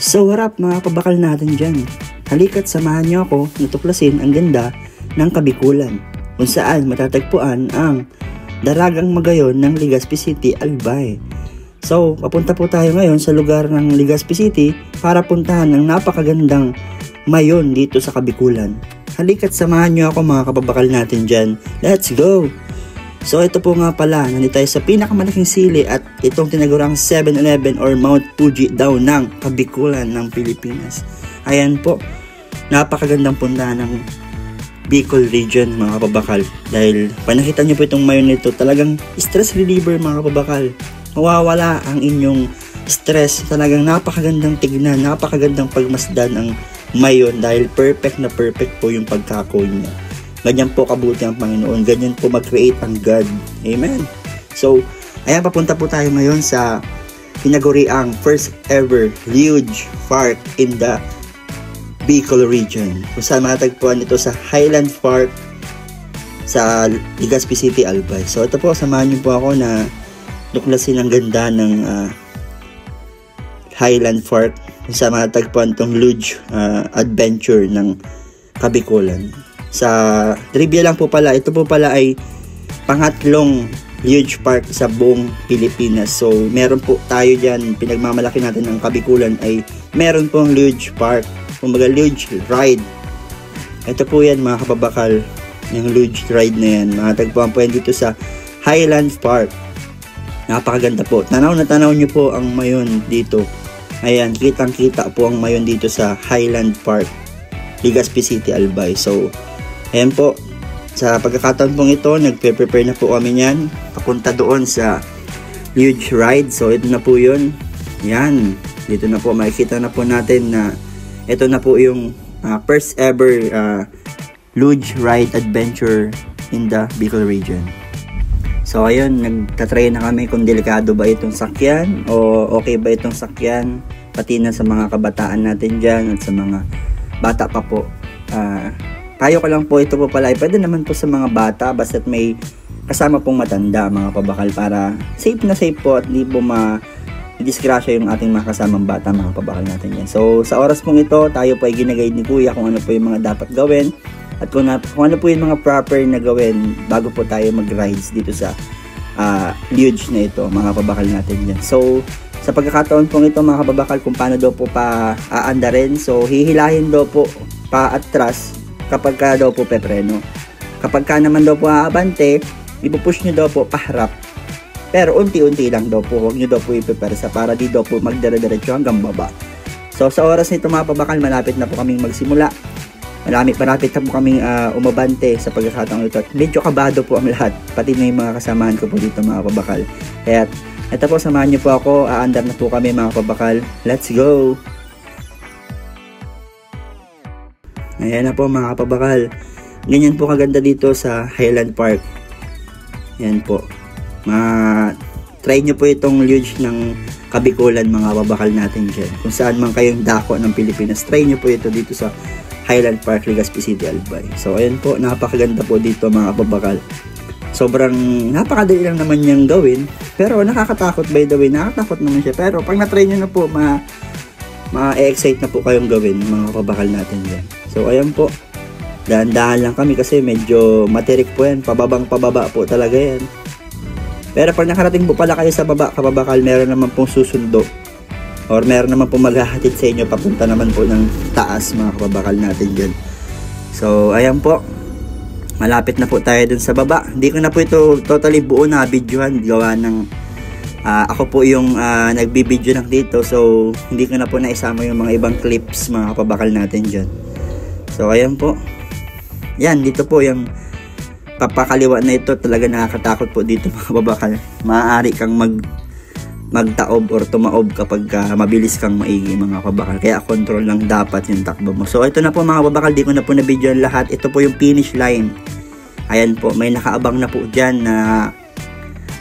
So harap mga kabakal natin dyan. Halika't samahan niyo ako na tuklasin ang ganda ng Kabikulan, kung saan matatagpuan ang Daragang Magayon ng Legazpi City, Albay. So papunta po tayo ngayon sa lugar ng Legazpi City para puntahan ang napakagandang mayon dito sa Kabikulan. Halika't samahan niyo ako mga kababakal natin dyan. Let's go! So ito po nga pala, nandito tayo sa pinakamalaking sili at itong tinagurang 7-Eleven or Mount Fuji daw ng Kabikulan ng Pilipinas. Ayan po, napakagandang puntahan ng Bicol region mga kababakal. Dahil pag nakita nyo po itong mayon nito, talagang stress reliever mga kababakal. Mawawala ang inyong stress. Talagang napakagandang tignan, napakagandang pagmasdan ang mayon dahil perfect na perfect po yung pagkakaon niya. Ganyan po kabuti ang Panginoon. Ganyan po mag-create ang God. Amen. So, ayan, papunta po tayo ngayon sa tinaguriang first ever huge park in the Bicol region. Kung saan matagpuan ito sa Highland Park sa Legazpi City, Albay. So, ito po, samahan niyo po ako na tuklasin ang ganda ng Highland Park kung saan matagpuan itong huge adventure ng Kabikulan. Sa trivia lang po pala, ito po pala ay pangatlong huge park sa buong Pilipinas. So, meron po tayo dyan, pinagmamalaki natin ng Kabikulan ay meron pong huge park. Kumbaga, huge ride. Ito po yan mga kababakal, yung huge ride na yan. Matagpuan po yan dito sa Highland Park. Napakaganda po. Tanaw na tanaw nyo po ang mayon dito. Ayan, kitang-kita po ang mayon dito sa Highland Park, Legazpi City, Albay. So, ayan po, sa pagkakataon pong ito, nagpe-prepare na po kami niyan. Papunta doon sa huge ride. So, ito na po yun. Yan. Dito na po, makikita na po natin na ito na po yung first ever huge ride adventure in the Bicol region. So, ayun, nagtatry na kami kung delikado ba itong sakyan o okay ba itong sakyan. Pati na sa mga kabataan natin dyan at sa mga bata pa po. Payo ko lang po, ito po pala, pwede naman po sa mga bata basta't may kasama pong matanda mga kabakal para safe na safe po at hindi po disgrasya yung ating mga kasamang bata mga kabakal natin yan. So sa oras pong ito, tayo po ay ginaguide ni Kuya kung ano po yung mga dapat gawin at kung ano po yung mga proper na gawin bago po tayo mag-rides dito sa huge na ito mga kabakal natin yan. So sa pagkakataon pong ito mga kababakal, kung paano daw po pa aandarin, so hihilahin daw po pa atras kapag ka daw po pepreno. Kapag ka naman daw po aabante, ipupush nyo daw po paharap. Pero unti-unti lang daw po, huwag nyo daw po ipipersa para di daw po magdire-diretso hanggang baba. So sa oras nito mga kababakal, malapit na po kaming magsimula. Malapit na po kaming umabante sa pagkakataon ito. Medyo kabado po ang lahat, pati na yung mga kasamahan ko po dito mga kababakal. Kaya ito po, samahan nyo po ako, aandar na po kami mga kababakal. Let's go! Ayan na po mga kababakal. Ganyan po kaganda dito sa Highland Park. Ayan po. Try nyo po itong huge ng Kabikulan mga kababakal natin dyan. Kung saan man kayong dako ng Pilipinas, try nyo po ito dito sa Highland Park, Legazpi City, Albay. So ayan po, napakaganda po dito mga kababakal. Sobrang napakadali lang naman niyang gawin. Pero nakakatakot, by the way. Nakakatakot naman siya. Pero pag na-try nyo na po, ma-excite na po kayong gawin mga kababakal natin dyan. So ayan po, dahan-dahan lang kami kasi medyo matirik po yan, pababang pababa po talaga yan. Pero pag nakarating po pala kayo sa baba kababakal, meron naman pong susundo or meron naman pong maghahatid sa inyo papunta naman po ng taas mga kababakal natin dyan. So ayan po, malapit na po tayo dun sa baba. Hindi ko na po ito totally buo na videohan, gawa ng ako po yung nagbibideo lang dito, so hindi ko na po naisama yung mga ibang clips mga kababakal natin dyan. So ayan po, yan, dito po yung papakaliwa na ito, talaga nakakatakot po dito mga kababakal. Maaari kang magtaob or tumaob kapag mabilis kang maigi mga kababakal, kaya control lang dapat yung takbo mo. So ito na po mga kababakal, di ko na po na video lahat. Ito po yung finish line. Ayan po, may nakaabang na po dyan na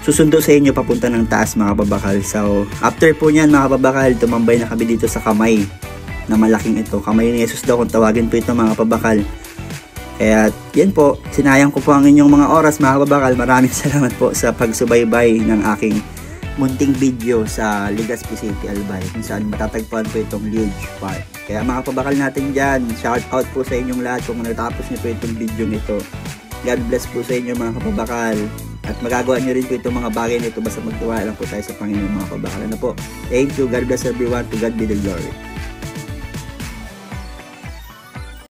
susundo sa inyo papunta ng taas mga kababakal. So after po nyan mga kababakal, tumambay na kami dito sa kamay na malaking ito. Kamay ni Jesus daw kung tawagin po ito mga kababakal. Kaya yan po, sinayang ko po ang inyong mga oras mga kababakal. Maraming salamat po sa pagsubaybay ng aking munting video sa Legazpi City, Albay, kung saan matatagpuan po itong Luge Park. Kaya mga kabakal natin dyan, shout out po sa inyong lahat kung natapos nyo po itong video nito. God bless po sa inyo mga kabakal. At magagawa nyo rin po itong mga bagay nito basta magtiwala lang po tayo sa Panginoon mga kabakal. Ano po? Thank you. God bless everyone. To God be the glory.